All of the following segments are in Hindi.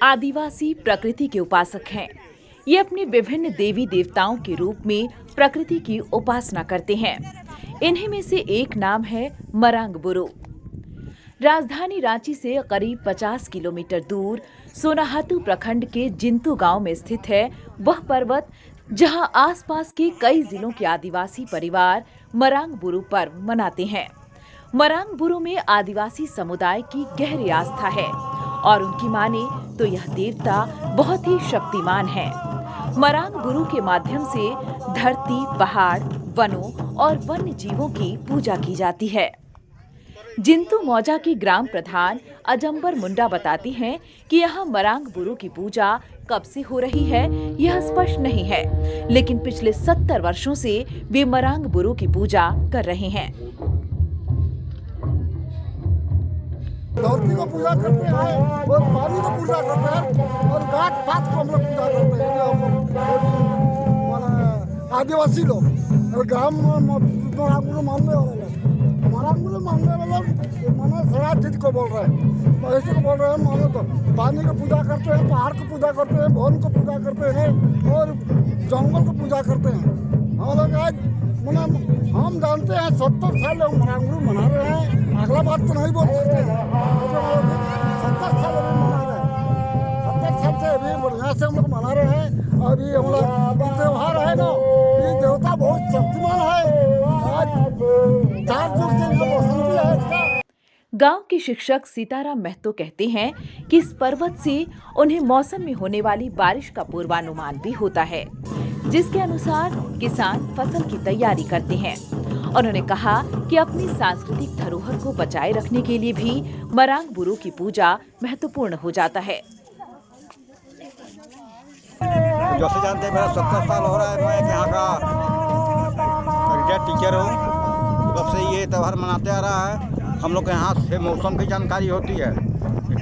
आदिवासी प्रकृति के उपासक हैं। ये अपने विभिन्न देवी देवताओं के रूप में प्रकृति की उपासना करते हैं। इन्हीं में से एक नाम है मरांग बुरु। राजधानी रांची से करीब 50 किलोमीटर दूर सोनाहातू प्रखंड के जिंतू गांव में स्थित है वह पर्वत जहां आसपास के कई जिलों के आदिवासी परिवार मरांग बुरु पर्व मनाते हैं। मरांग बुरु में आदिवासी समुदाय की गहरी आस्था है और उनकी माने तो यह देवता बहुत ही शक्तिमान है। मरांग बुरु के माध्यम से धरती, पहाड़, वनों और वन्य जीवों की पूजा की जाती है। जिंतू मौजा की ग्राम प्रधान अजंबर मुंडा बताती हैं कि यहाँ मरांग बुरु की पूजा कब से हो रही है यह स्पष्ट नहीं है, लेकिन पिछले 70 वर्षों से वे मरांग बुरु की पूजा कर रहे हैं। धरती को पूजा करते हैं और पानी को पूजा करते हैं और घाट पात को हम लोग पूजा करते हैं। आदिवासी लोग और गाँव में मानने वाले लोग मानने वाले मानो सारा चीज को बोल रहे हैं, ऐसे को बोल रहे हैं। मानो तो पानी को पूजा करते हैं, पहाड़ को पूजा करते हैं, वन को पूजा करते हैं और जंगल को पूजा करते हैं। हम लोग आज हम जानते हैं 70 साल लोग मरांग बुरु मना रहे हैं। अगला बात तो नहीं बोल सकते हैं, 70 साल अभी मना रहे हैं। 70 साल से अभी बढ़िया से हम लोग मना रहे हैं। अभी हम लोग त्योहार है ना, ये देवता बहुत शक्तिमान है। गांव के शिक्षक सीताराम महतो कहते हैं कि इस पर्वत से उन्हें मौसम में होने वाली बारिश का पूर्वानुमान भी होता है, जिसके अनुसार किसान फसल की तैयारी करते हैं। उन्होंने कहा कि अपनी सांस्कृतिक धरोहर को बचाए रखने के लिए भी मरांग बुरु की पूजा महत्वपूर्ण हो जाता है। जैसे जानते हैं, मेरा 70 साल हो रहा है। मैं यहाँ का टीचर हूँ। तब से ये त्यौहार मनाते आ रहा है। हम लोग के यहाँ से मौसम की जानकारी होती है।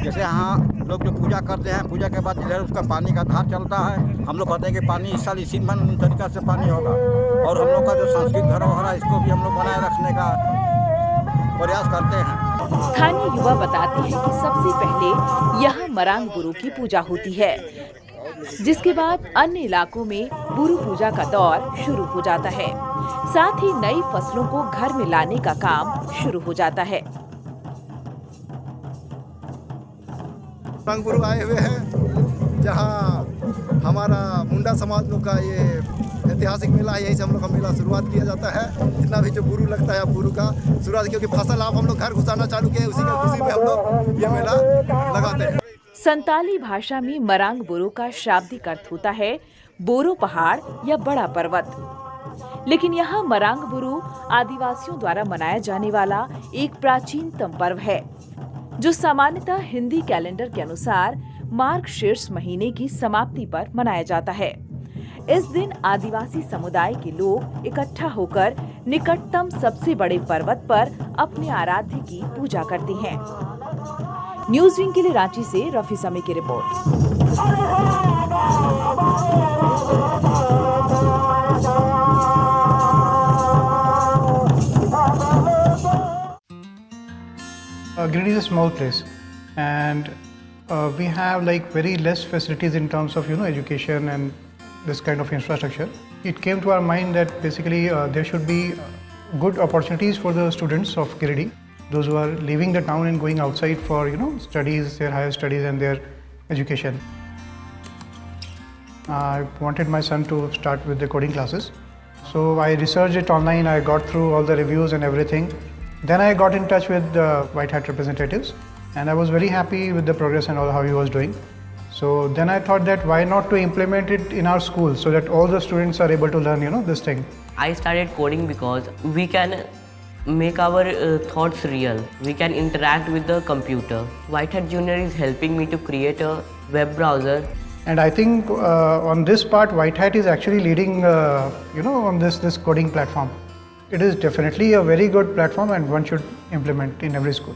जैसे यहाँ लोग जो पूजा करते हैं, पूजा के बाद इधर उसका पानी का धार चलता है। हम लोग कहते हैं कि पानी इस साल इसी मन तरीका से पानी होगा और हम लोग का जो सांस्कृतिक धरोहर है इसको भी हम लोग बनाए रखने का प्रयास करते हैं। स्थानीय युवा बताते हैं कि सबसे पहले यहाँ मरांग बुरु की पूजा होती है, जिसके बाद अन्य इलाकों में बुरु पूजा का दौर शुरू हो जाता है। साथ ही नई फसलों को घर में लाने का काम शुरू हो जाता है। मरांग बुरु आए हुए हैं, जहां हमारा मुंडा समाज लोग का ये ऐतिहासिक मेला है। यही से हम लोग का मेला शुरुआत किया जाता है। जितना भी जो बुरु लगता है बुरु का शुरुआत, क्योंकि फसल आप हम लोग घर घुसाना चालू किए, उसी की खुशी में हम लोग ये मेला लगाते हैं। संताली भाषा में मरांग बुरु का शाब्दिक अर्थ होता है बोरो पहाड़ या बड़ा पर्वत। लेकिन यहाँ मरांग बुरु आदिवासियों द्वारा मनाया जाने वाला एक प्राचीनतम पर्व है, जो सामान्यतः हिंदी कैलेंडर के अनुसार मार्गशीर्ष महीने की समाप्ति पर मनाया जाता है। इस दिन आदिवासी समुदाय के लोग इकट्ठा होकर निकटतम सबसे बड़े पर्वत पर अपने आराध्य की पूजा करते हैं। न्यूज़ विंग के लिए रांची से रफी समी की report. Giridih is a small place, and we have like very less facilities in terms of education and this kind of infrastructure. It came to our mind that basically there should be good opportunities for the students of Giridih, those who are leaving the town and going outside for studies, their higher studies and their education. I wanted my son to start with the coding classes, so I researched it online. I got through all the reviews and everything. Then I got in touch with the White Hat representatives, and I was very happy with the progress and all how he was doing. So then I thought that why not to implement it in our school so that all the students are able to learn this thing. I started coding because we can make our thoughts real. We can interact with the computer. White Hat Junior is helping me to create a web browser. And I think on this part, White Hat is actually leading, on this coding platform. It is definitely a very good platform, and one should implement in every school.